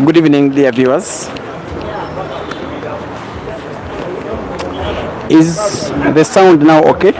Good evening, dear viewers. Is the sound now okay?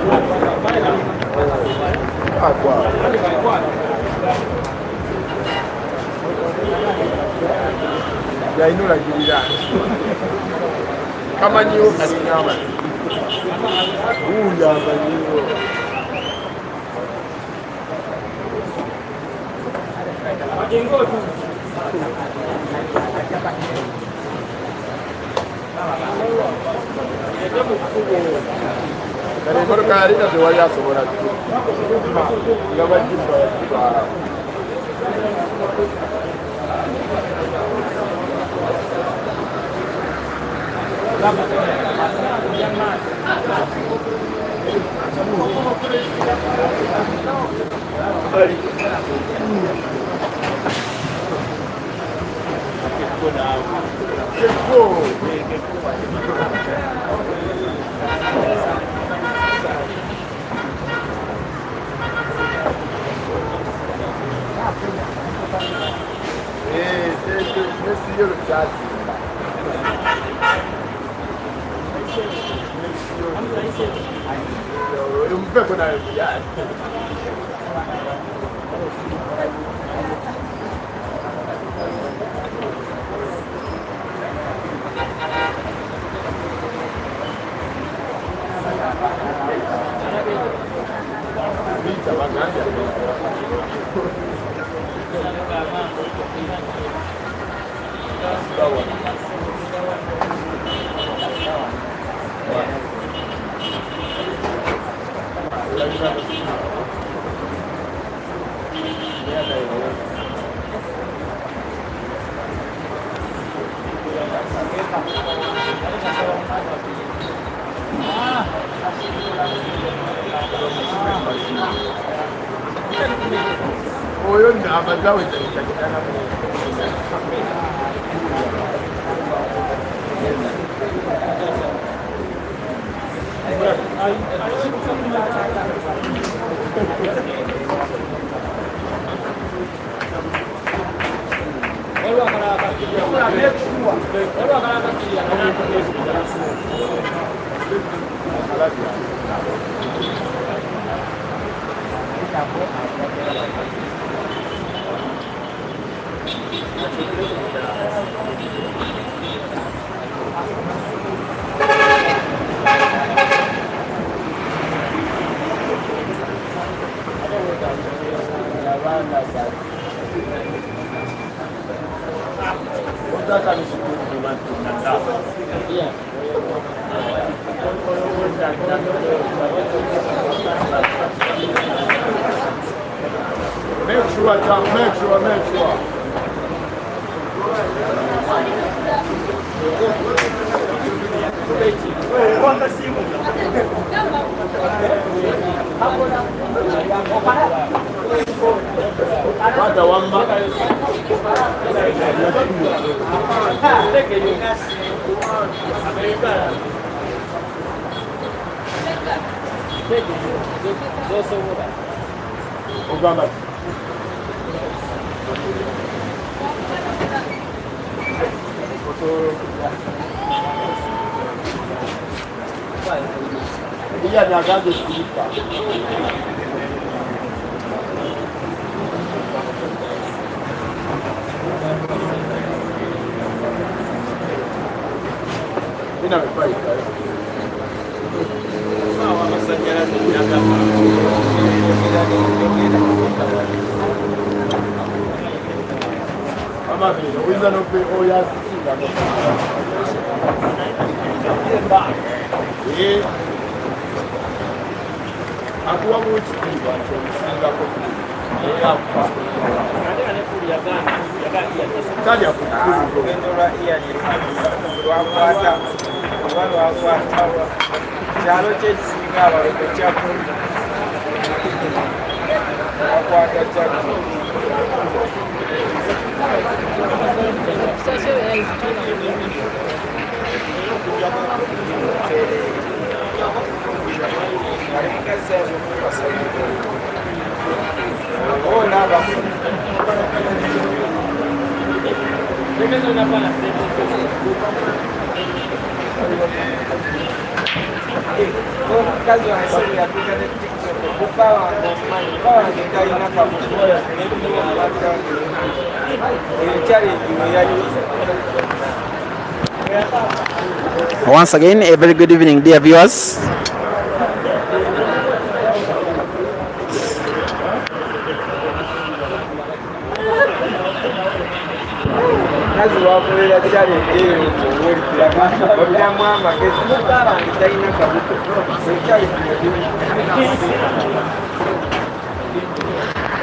Once again, a very good evening, dear viewers.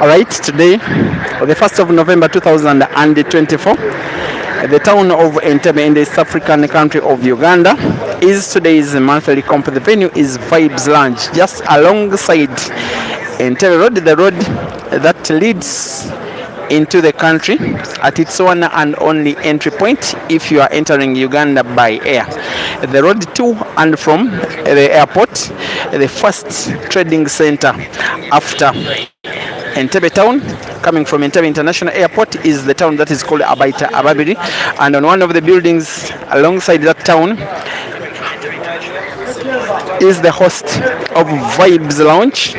All right, today, the 1st of November 2024, the town of Entebbe in the East African country of Uganda is today's monthly comp. The venue is Vibes Lounge, just alongside Entebbe Road, the road that leads into the country at its one and only entry point if you are entering Uganda by air. The road to and from the airport, the first trading center after Entebbe town, coming from Entebbe International Airport, is the town that is called Abaita Ababiri, and on one of the buildings alongside that town is the host of Vibes Lounge,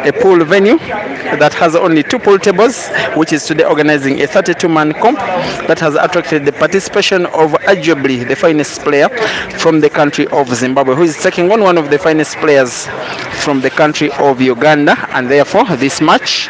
a pool venue that has only 2 pool tables, which is today organizing a 32-man comp that has attracted the participation of arguably the finest player from the country of Zimbabwe, who is taking on one of the finest players from the country of Uganda, and therefore this match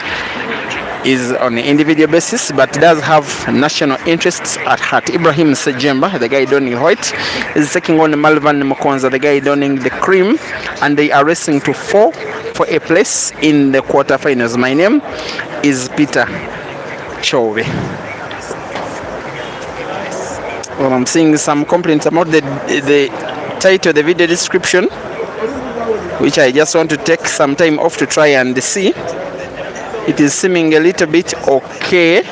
is on an individual basis but does have national interests at heart. IBRAHIM SEJJEMBA, the guy donning white, is taking on MALVERN MUKONZA, the guy donning the cream, and they are racing to 4 for a place in the quarterfinals. My name is Peter Chove. Well, I'm seeing some complaints about the title, the video description, which I just want to take some time off to try and see. It is seeming a little bit okay.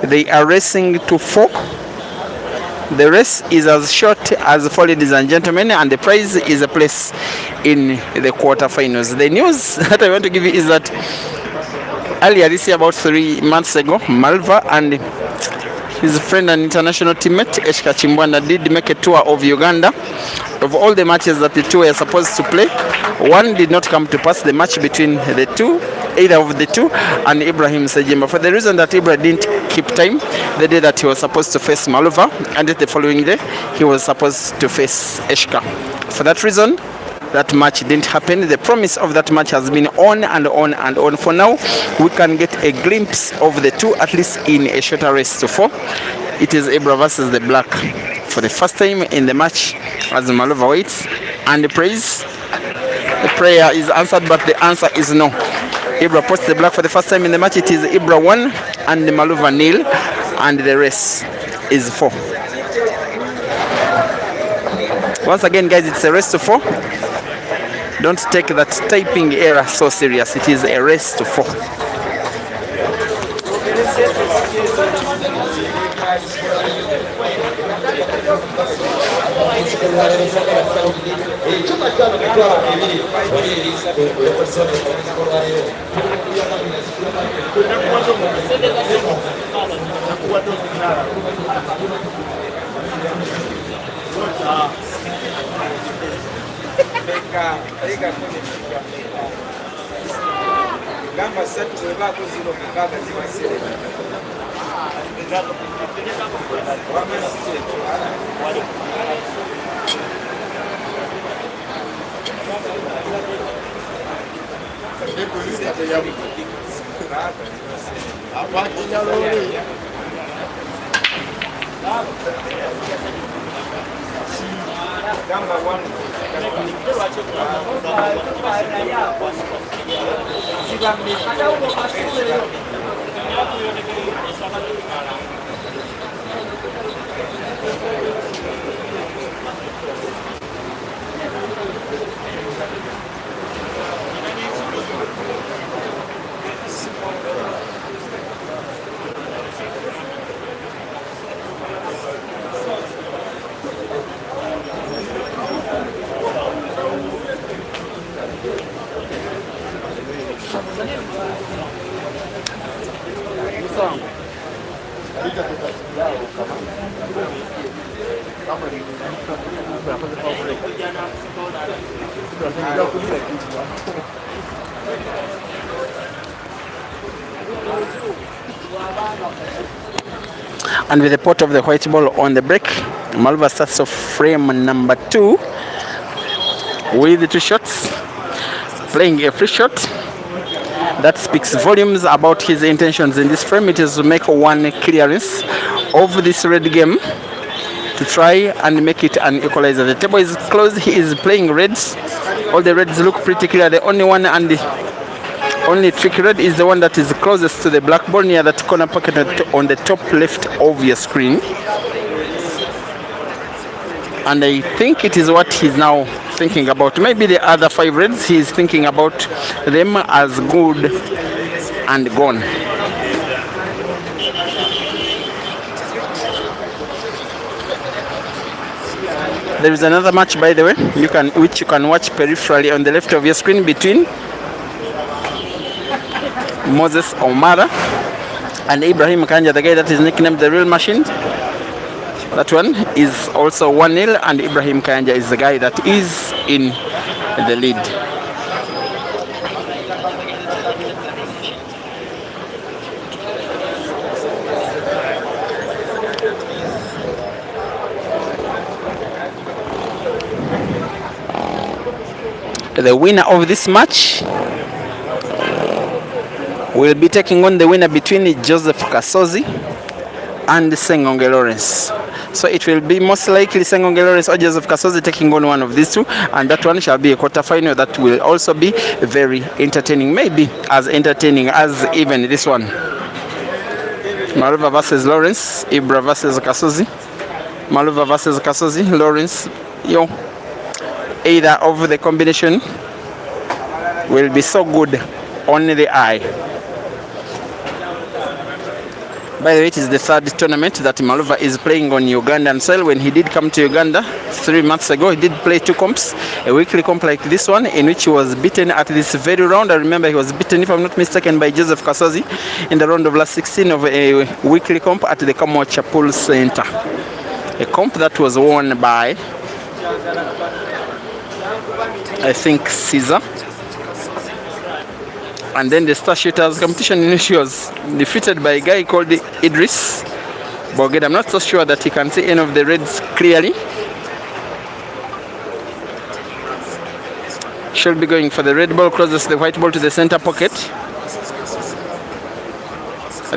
They are racing to 4. The race is as short as 4, ladies and gentlemen, and the prize is a place in the quarterfinals. The news that I want to give you is that earlier this year, about 3 months ago, Malva and his friend and international teammate Eshka Chimbwanda did make a tour of Uganda. Of all the matches that the two were supposed to play, one did not come to pass, the match between the two, either of the two, and IBRAHIM SEJJEMBA, for the reason that Ibra didn't keep time the day that he was supposed to face Malva, and the following day he was supposed to face Eshka. For that reason, that match didn't happen. The promise of that match has been on and on and on. For now, we can get a glimpse of the two, at least in a shorter race to 4. It is Ibra versus the Black for the first time in the match as Malva waits, and the prayer is answered, but the answer is no. Ibra posts the Black for the first time in the match. It is Ibra 1 and the Malva 0, and the race is 4. Once again, guys, it's a race to 4. Don't take that typing error so serious. It is a race to 4. And with the pot of the white ball on the break, Malva starts off frame number 2 with the 2 shots, playing a free shot. That speaks volumes about his intentions in this frame. It is to make one clearance of this red game to try and make it an equalizer. The table is closed. He is playing reds. All the reds look pretty clear. The only one and the only tricky red is the one that is closest to the black ball near that corner pocket on the top left of your screen. And I think it is what he's now thinking about. Maybe the other 5 reds, he's thinking about them as good and gone. There is another match, by the way, which you can watch peripherally on the left of your screen between Moses Omara and Ibrahim Kanja, the guy that is nicknamed the Real Machine. That one is also 1-0, and Ibrahim Kanja is the guy that is in the lead. The winner of this match will be taking on the winner between Joseph Kasozi and Sengonge Lawrence. So it will be most likely Sengonge Lawrence or Joseph Kasozi taking on one of these two, and that one shall be a quarterfinal that will also be very entertaining, maybe as entertaining as even this one. Maluva versus Lawrence, Ibra versus Kasozi. Maluva versus Kasozi, Lawrence, either of the combination will be so good on the eye. By the way, it is the 3rd tournament that Maluva is playing on Ugandan soil. When he did come to Uganda 3 months ago, he did play 2 comps, a weekly comp like this one, in which he was beaten at this very round. I remember he was beaten, if I'm not mistaken, by Joseph Kasozi in the round of last 16 of a weekly comp at the Kamwacha Pool Center. A comp that was won by, I think, Caesar. And then the Star Shooters competition in which he was defeated by a guy called Idris Boged. I'm not so sure that he can see any of the reds clearly. Should be going for the red ball, crosses the white ball to the center pocket.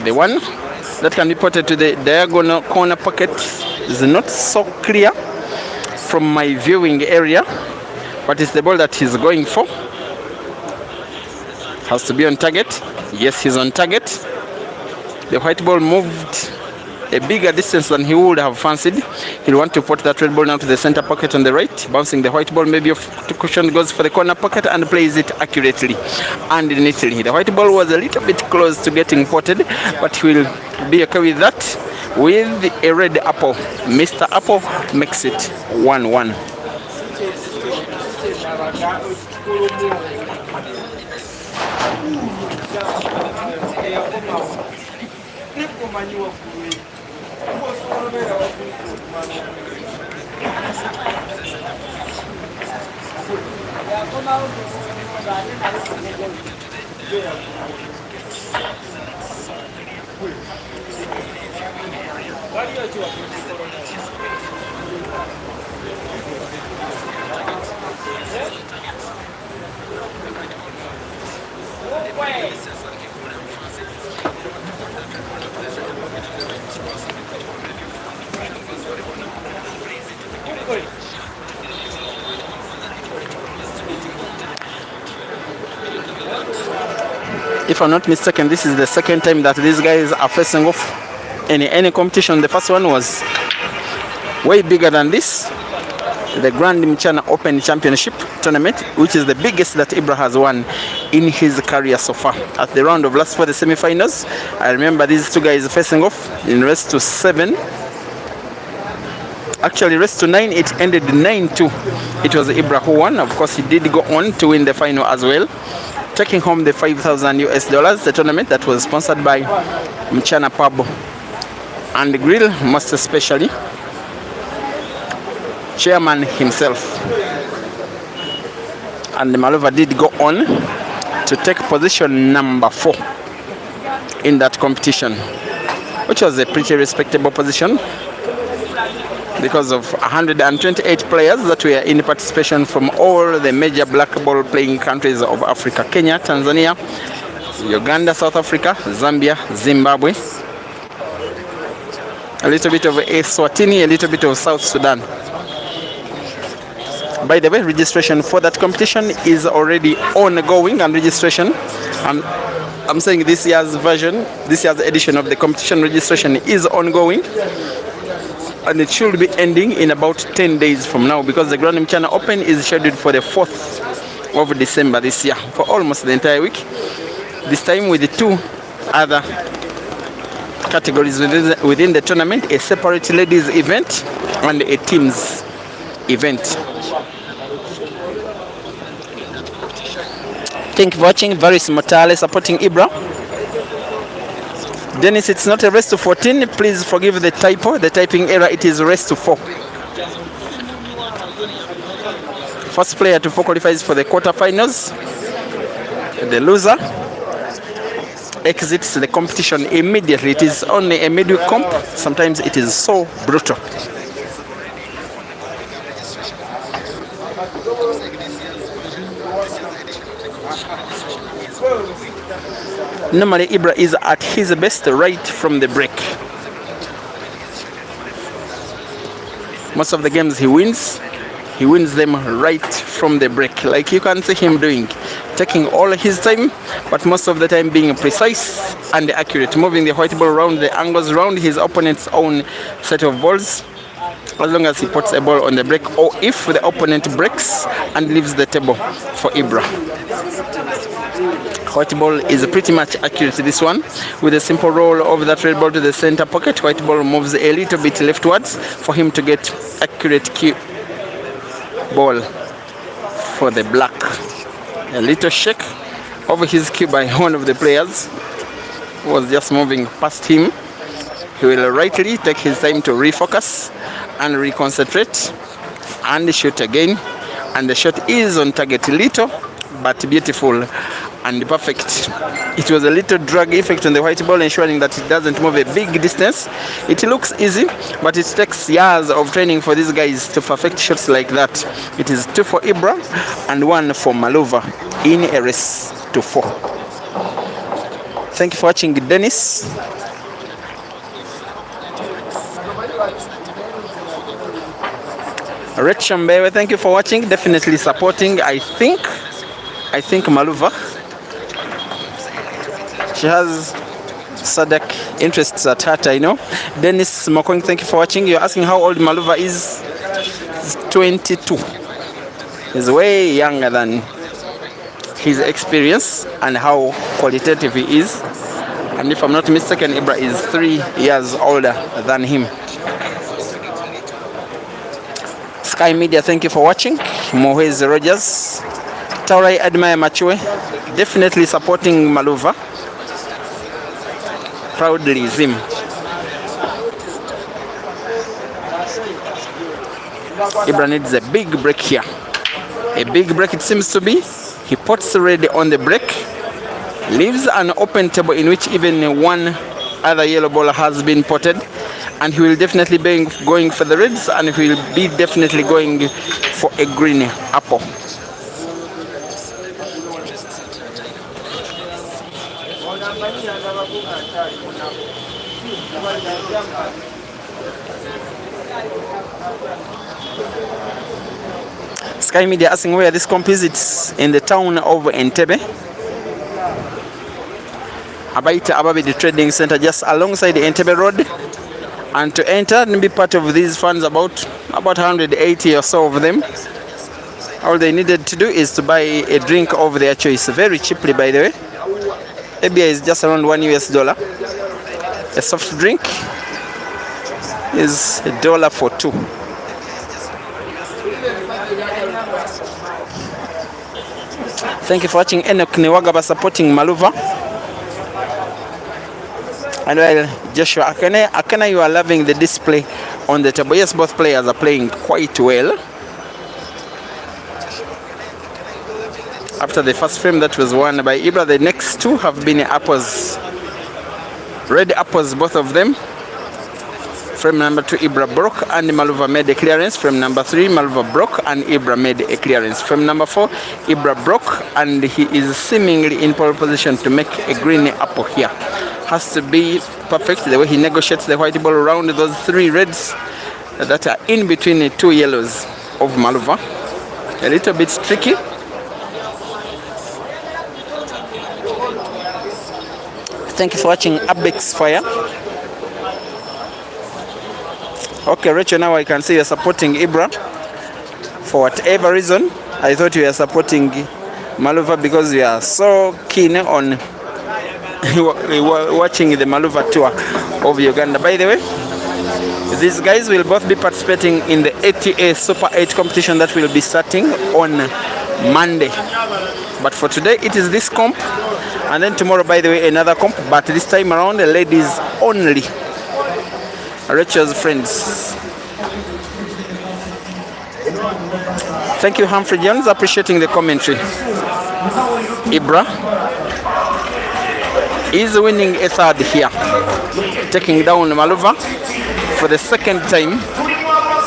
The one that can be potted to the diagonal corner pocket is not so clear from my viewing area. What is the ball that he's going for? Has to be on target. Yes, he's on target. The white ball moved a bigger distance than he would have fancied. He'll want to put that red ball now to the center pocket on the right, bouncing the white ball maybe off to cushion, goes for the corner pocket and plays it accurately and neatly. The white ball was a little bit close to getting potted, but he will be okay with that. With a red apple, Mr. Apple makes it 1-1. If I'm not mistaken, this is the second time that these guys are facing off in any competition. The first one was way bigger than this, the Grand Mchana Open Championship tournament, which is the biggest that Ibra has won in his career so far. At the round of last for the semi-finals, I remember these two guys facing off in race to 7. Actually, race to 9, it ended 9-2. It was Ibra who won. Of course, he did go on to win the final as well, taking home the $5,000, the tournament that was sponsored by Mchana Pub and Grill, most especially chairman himself. And Malova did go on to take position number 4 in that competition, which was a pretty respectable position because of 128 players that were in participation from all the major black ball playing countries of Africa: Kenya, Tanzania, Uganda, South Africa, Zambia, Zimbabwe, a little bit of Eswatini, a little bit of South Sudan. By the way, registration for that competition is already ongoing, and registration, I'm saying this year's version, this year's edition of the competition registration is ongoing, and it should be ending in about 10 days from now, because the Grand Mchana Open is scheduled for the 4th of December this year, for almost the entire week. This time with the 2 other categories within the tournament: a separate ladies event and a teams event. Thank you for watching. Varis Motale supporting Ibra. Dennis, it's not a race to 14. Please forgive the typo, the typing error. It is race to 4. First player to 4 qualifies for the quarterfinals. The loser exits the competition immediately. It is only a midweek comp. Sometimes it is so brutal. Normally Ibra is at his best right from the break. Most of the games he wins them right from the break, like you can see him doing, taking all his time, but most of the time being precise and accurate, moving the white ball around the angles around his opponent's own set of balls, as long as he puts a ball on the break, or if the opponent breaks and leaves the table for Ibra. White ball is pretty much accurate, this one, with a simple roll of that red ball to the center pocket. White ball moves a little bit leftwards for him to get accurate cue ball for the black. A little shake over his cue by one of the players who was just moving past him. He will rightly take his time to refocus and reconcentrate and shoot again, and the shot is on target. Little but beautiful and perfect. It was a little drag effect on the white ball, ensuring that it doesn't move a big distance. It looks easy, but it takes years of training for these guys to perfect shots like that. It is 2 for Ibra and 1 for Malova in a race to 4. Thank you for watching, Dennis. Rich Mbewe, thank you for watching. Definitely supporting, I think Malova. She has SADC interests at heart, I know. Dennis Mokong, thank you for watching. You're asking how old Malova is. He's 22. He's way younger than his experience and how qualitative he is. And if I'm not mistaken, Ibra is 3 years older than him. Sky Media, thank you for watching. Mohez Rogers. Taurai Admire Machue, definitely supporting Malova. Proudly Zim. Ibra needs a big break here. A big break it seems to be. He puts red on the break, leaves an open table in which even one other yellow ball has been potted, and he will definitely be going for the reds, and he will be definitely going for a green apple. Sky Media asking where this comp is. It's in the town of Entebbe. Abaita Ababidi Trading Center, just alongside the Entebbe Road. And to enter and be part of these funds, about 180 or so of them, all they needed to do is to buy a drink of their choice, very cheaply, by the way. A beer is just around $1. A soft drink is $1 for two. Thank you for watching. Enoch Newagaba supporting Maluva. And while Joshua Akene, you are loving the display on the table. Yes, both players are playing quite well. After the first frame that was won by Ibra, the next two have been apples. Red apples, both of them. Frame number 2, Ibra broke and Maluva made a clearance. Frame number 3, Maluva broke and Ibra made a clearance. Frame number 4, Ibra broke and he is seemingly in pole position to make a green apple here. Has to be perfect the way he negotiates the white ball around those 3 reds that are in between the 2 yellows of Maluva. A little bit tricky. Thank you for watching Abex Fire. Okay, Rachel, now I can see you're supporting Ibra. For whatever reason, I thought you were supporting Maluva because you are so keen on watching the Maluva tour of Uganda. By the way, these guys will both be participating in the ATA Super 8 competition that will be starting on Monday. But for today, it is this comp. And then tomorrow, by the way, another comp. But this time around, the ladies only. Rachel's friends. Thank you, Humphrey Jones, appreciating the commentary. Ibra is winning a third here, taking down Maluva for the second time.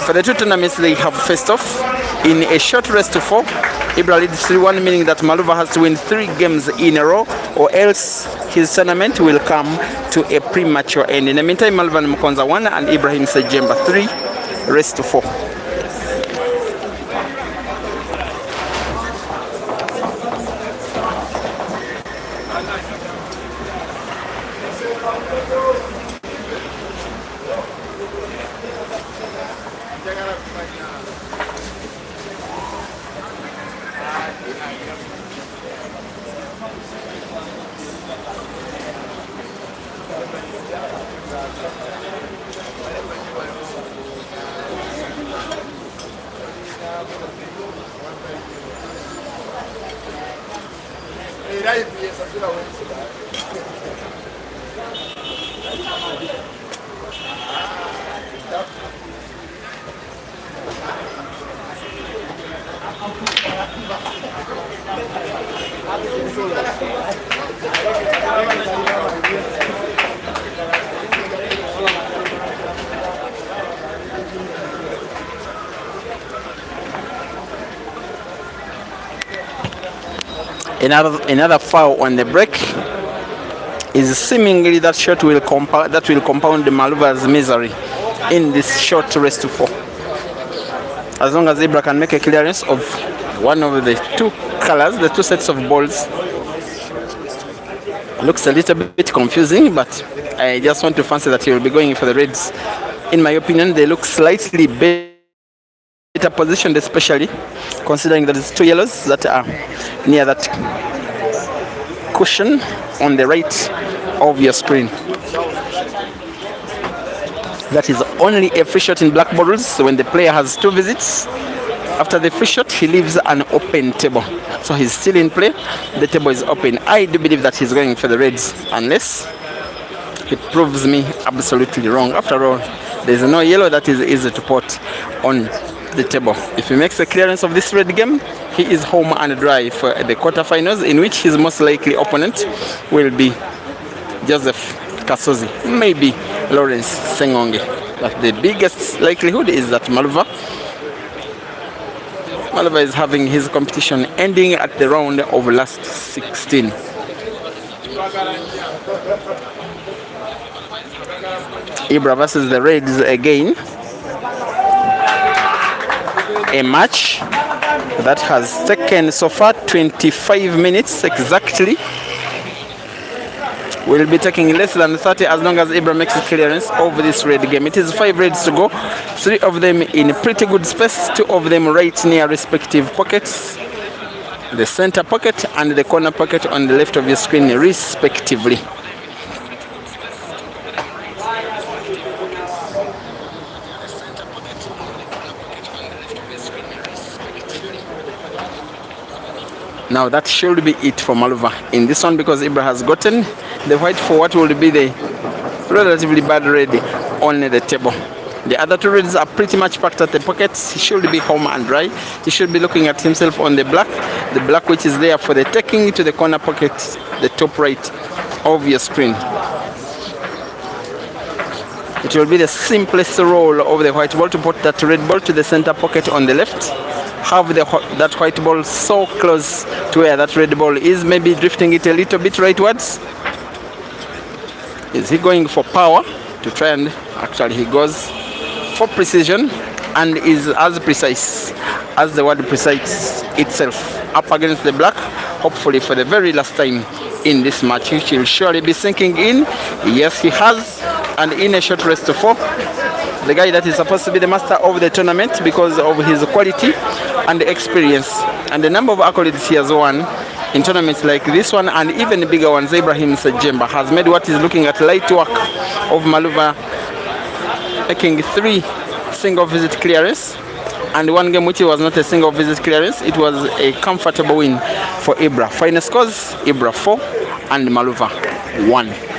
For the 2 tournaments they have faced off in a short race to 4. Ibra leads 3-1, meaning that Maluva has to win 3 games in a row, or else his tournament will come to a premature end. In the meantime, MALVERN MUKONZA 1 and IBRAHIM SEJJEMBA 3, race to 4. Another foul on the break is seemingly that shot will compound the Maluva's misery in this short race to 4. As long as Ibra can make a clearance of one of the 2 colors, the 2 sets of balls. Looks a little bit confusing, but I just want to fancy that he will be going for the reds. In my opinion, they look slightly better positioned, especially considering that it's 2 yellows that are near that cushion on the right of your screen. That is only a free shot in black bottles. So when the player has 2 visits, after the free shot, he leaves an open table. So he's still in play. The table is open. I do believe that he's going for the reds, unless he proves me absolutely wrong. After all, there's no yellow that is easy to put on the table. If he makes a clearance of this red game, he is home and dry for the quarterfinals, in which his most likely opponent will be Joseph Kasozi, maybe Lawrence Sengonge. But the biggest likelihood is that Malva is having his competition ending at the round of last 16. Ibra versus the Reds again. A match that has taken so far 25 minutes exactly. Will be taking less than 30 as long as Ibra makes a clearance over this red game. It is 5 reds to go, 3 of them in pretty good space, 2 of them right near respective pockets, the center pocket and the corner pocket on the left of your screen respectively. Now that should be it for Malva in this one, because Ibra has gotten the white for what will be the relatively bad red on the table. The other 2 reds are pretty much packed at the pockets. He should be home and dry. He should be looking at himself on the black which is there for the taking to the corner pocket, the top right of your screen. It will be the simplest roll of the white ball to put that red ball to the center pocket on the left. Have that white ball so close to where that red ball is, maybe drifting it a little bit rightwards. Is he going for power to try and actually he goes for precision and is as precise as the word precise itself. Up against the black, hopefully for the very last time in this match, which will surely be sinking in. Yes, he has, and in a short rest to 4. The guy that is supposed to be the master of the tournament because of his quality and experience and the number of accolades he has won in tournaments like this one and even bigger ones. IBRAHIM SEJJEMBA has made what is looking at light work of Maluva, making 3 single visit clearance and 1 game which was not a single visit clearance. It was a comfortable win for Ibra. Final scores: Ibra 4 and Maluva 1.